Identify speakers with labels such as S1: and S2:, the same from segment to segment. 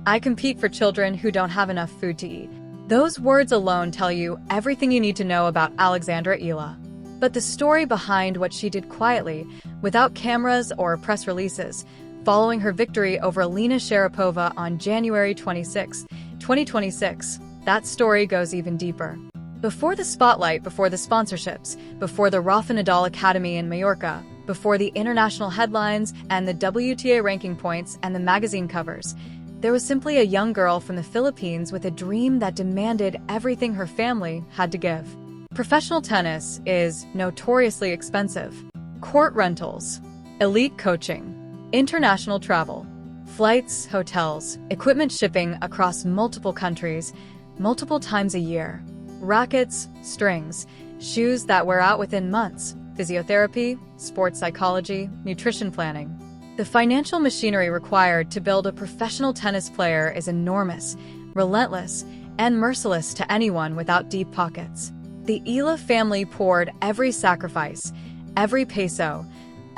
S1: "I compete for children who don't have enough food to eat." Those words alone tell you everything you need to know about Alexandra Eala. But the story behind what she did quietly, without cameras or press releases, following her victory over Alina Sharapova on January 26, 2026, that story goes even deeper. Before the spotlight, before the sponsorships, before the Rafa Nadal Academy in Mallorca, before the international headlines and the WTA ranking points and the magazine covers, there was simply a young girl from the Philippines with a dream that demanded everything her family had to give. Professional tennis is notoriously expensive. Court rentals, elite coaching, international travel, flights, hotels, equipment shipping across multiple countries, multiple times a year, rackets, strings, shoes that wear out within months, physiotherapy, sports psychology, nutrition planning. The financial machinery required to build a professional tennis player is enormous, relentless, and merciless to anyone without deep pockets. The Eala family poured every sacrifice, every peso,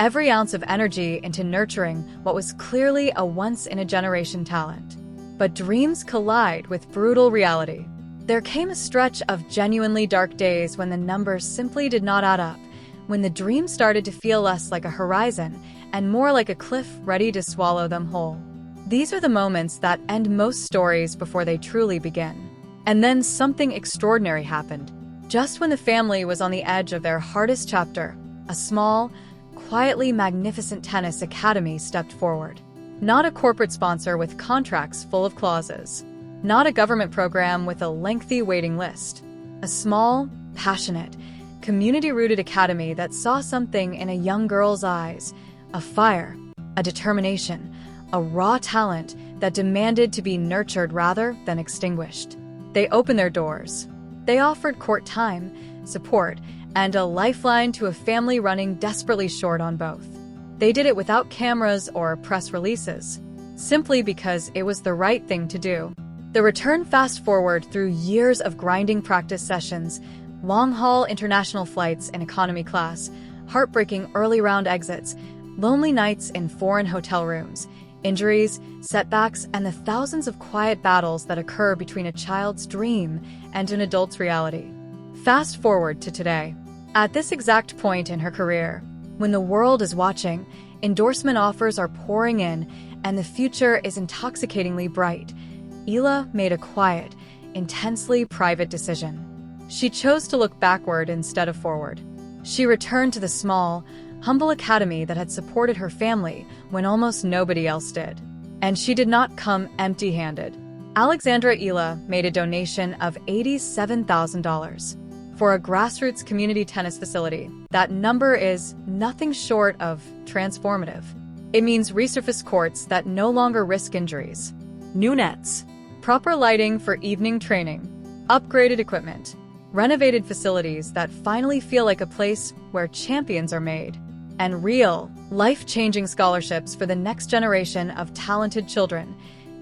S1: every ounce of energy into nurturing what was clearly a once-in-a-generation talent. But dreams collide with brutal reality. There came a stretch of genuinely dark days when the numbers simply did not add up, when the dream started to feel less like a horizon and more like a cliff ready to swallow them whole. These are the moments that end most stories before they truly begin. And then something extraordinary happened. Just when the family was on the edge of their hardest chapter, a small, quietly magnificent tennis academy stepped forward. Not a corporate sponsor with contracts full of clauses. Not a government program with a lengthy waiting list. A small, passionate, community-rooted academy that saw something in a young girl's eyes, a fire, a determination, a raw talent that demanded to be nurtured rather than extinguished. They opened their doors. They offered court time, support, and a lifeline to a family running desperately short on both. They did it without cameras or press releases, simply because it was the right thing to do. The return fast-forward through years of grinding practice sessions, long-haul international flights in economy class, heartbreaking early-round exits, lonely nights in foreign hotel rooms, injuries, setbacks, and the thousands of quiet battles that occur between a child's dream and an adult's reality. Fast forward to today. At this exact point in her career, when the world is watching, endorsement offers are pouring in, and the future is intoxicatingly bright, Eala made a quiet, intensely private decision. She chose to look backward instead of forward. She returned to the small, humble academy that had supported her family when almost nobody else did. And she did not come empty-handed. Alexandra Eala made a donation of $87,000 for a grassroots community tennis facility. That number is nothing short of transformative. It means resurfaced courts that no longer risk injuries, new nets, proper lighting for evening training, upgraded equipment, renovated facilities that finally feel like a place where champions are made, and real, life-changing scholarships for the next generation of talented children,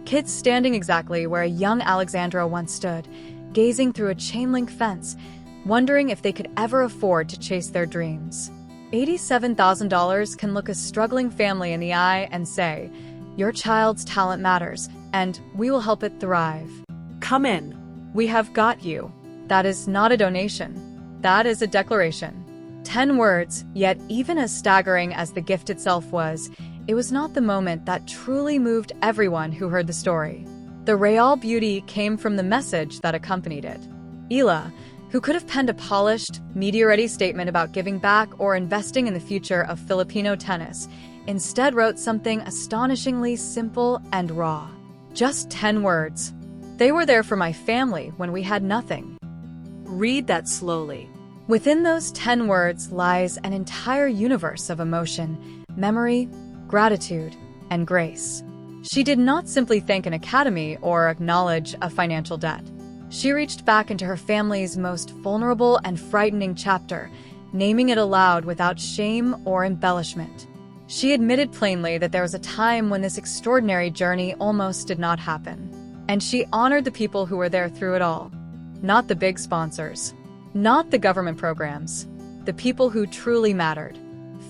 S1: kids standing exactly where a young Alexandra once stood, gazing through a chain-link fence, wondering if they could ever afford to chase their dreams. $87,000 can look a struggling family in the eye and say, "Your child's talent matters, and we will help it thrive. Come in. We have got you." That is not a donation. That is a declaration. 10 words, yet even as staggering as the gift itself was, it was not the moment that truly moved everyone who heard the story. The real beauty came from the message that accompanied it. Eala, who could have penned a polished, media-ready statement about giving back or investing in the future of Filipino tennis, instead wrote something astonishingly simple and raw. Just 10 words. "They were there for my family when we had nothing." Read that slowly. Within those 10 words lies an entire universe of emotion, memory, gratitude, and grace. She did not simply thank an academy or acknowledge a financial debt. She reached back into her family's most vulnerable and frightening chapter, naming it aloud without shame or embellishment. She admitted plainly that there was a time when this extraordinary journey almost did not happen. And she honored the people who were there through it all. Not the big sponsors. Not the government programs. The people who truly mattered.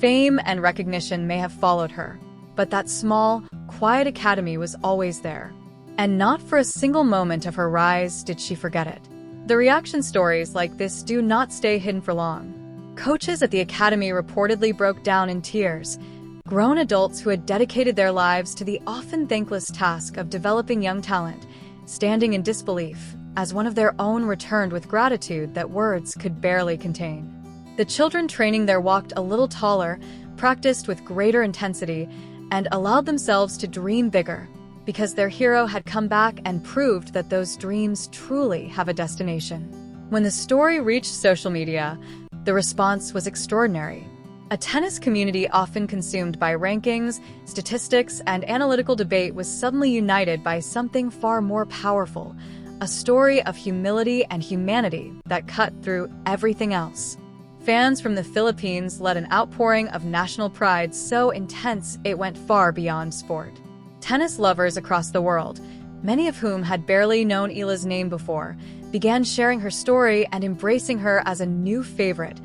S1: Fame and recognition may have followed her, but that small, quiet academy was always there. And not for a single moment of her rise did she forget it. The reaction stories like this do not stay hidden for long. Coaches at the academy reportedly broke down in tears. Grown adults who had dedicated their lives to the often thankless task of developing young talent, standing in disbelief, as one of their own returned with gratitude that words could barely contain. The children training there walked a little taller, practiced with greater intensity, and allowed themselves to dream bigger, because their hero had come back and proved that those dreams truly have a destination. When the story reached social media, the response was extraordinary. A tennis community often consumed by rankings, statistics, and analytical debate was suddenly united by something far more powerful, a story of humility and humanity that cut through everything else. Fans from the Philippines led an outpouring of national pride so intense it went far beyond sport. Tennis lovers across the world, many of whom had barely known Eala's name before, began sharing her story and embracing her as a new favorite,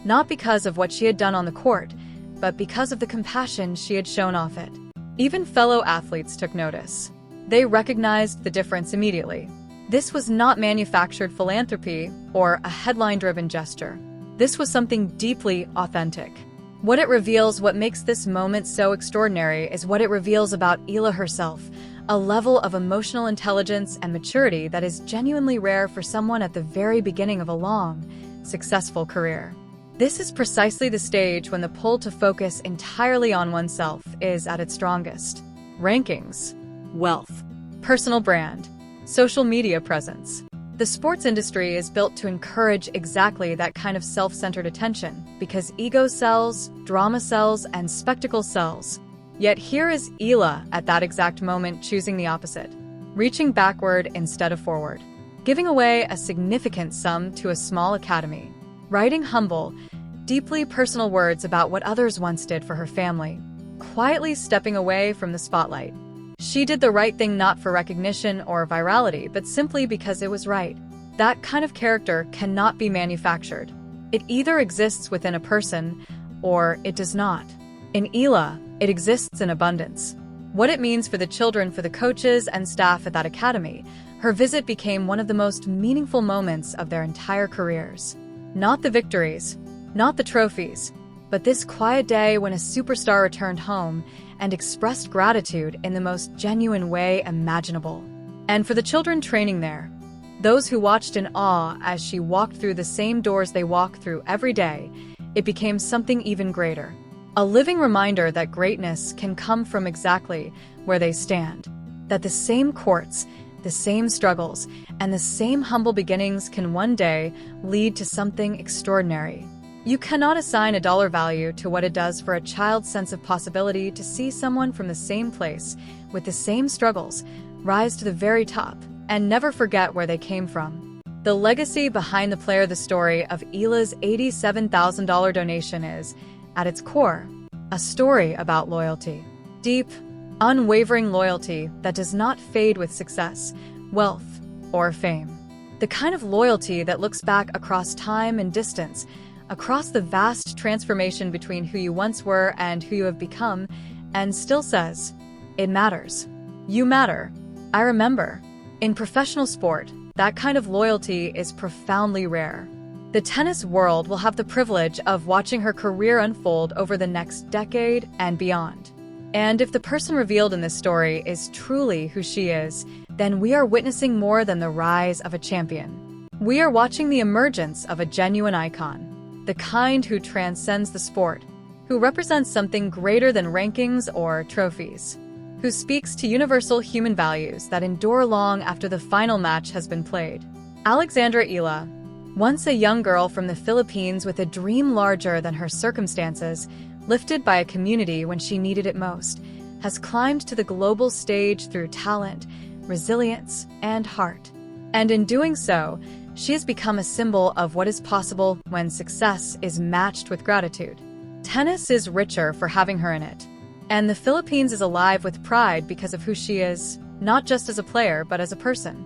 S1: not because of what she had done on the court, but because of the compassion she had shown off it. Even fellow athletes took notice. They recognized the difference immediately. This was not manufactured philanthropy or a headline-driven gesture. This was something deeply authentic. What makes this moment so extraordinary is what it reveals about Eala herself, a level of emotional intelligence and maturity that is genuinely rare for someone at the very beginning of a long, successful career. This is precisely the stage when the pull to focus entirely on oneself is at its strongest. Rankings, wealth, personal brand, social media presence. The sports industry is built to encourage exactly that kind of self-centered attention because ego sells, drama sells, and spectacle sells. Yet here is Eala at that exact moment choosing the opposite, reaching backward instead of forward, giving away a significant sum to a small academy, writing humble, deeply personal words about what others once did for her family, quietly stepping away from the spotlight. She did the right thing not for recognition or virality, but simply because it was right. That kind of character cannot be manufactured. It either exists within a person, or it does not. In Eala, it exists in abundance. What it means for the children, for the coaches and staff at that academy, her visit became one of the most meaningful moments of their entire careers. Not the victories, not the trophies, but this quiet day when a superstar returned home and expressed gratitude in the most genuine way imaginable. And for the children training there, those who watched in awe as she walked through the same doors they walk through every day, it became something even greater. A living reminder that greatness can come from exactly where they stand, that the same courts, the same struggles, and the same humble beginnings can one day lead to something extraordinary. You cannot assign a dollar value to what it does for a child's sense of possibility to see someone from the same place, with the same struggles, rise to the very top, and never forget where they came from. The legacy behind the player, the story of Eala's $87,000 donation is, at its core, a story about loyalty. Deep, unwavering loyalty that does not fade with success, wealth, or fame. The kind of loyalty that looks back across time and distance, across the vast transformation between who you once were and who you have become, and still says, it matters. You matter. I remember. In professional sport, that kind of loyalty is profoundly rare. The tennis world will have the privilege of watching her career unfold over the next decade and beyond. And if the person revealed in this story is truly who she is, then we are witnessing more than the rise of a champion. We are watching the emergence of a genuine icon. The kind who transcends the sport, who represents something greater than rankings or trophies, who speaks to universal human values that endure long after the final match has been played. Alexandra Eala, once a young girl from the Philippines with a dream larger than her circumstances, lifted by a community when she needed it most, has climbed to the global stage through talent, resilience, and heart. And in doing so, she has become a symbol of what is possible when success is matched with gratitude. Tennis is richer for having her in it. And the Philippines is alive with pride because of who she is, not just as a player, but as a person.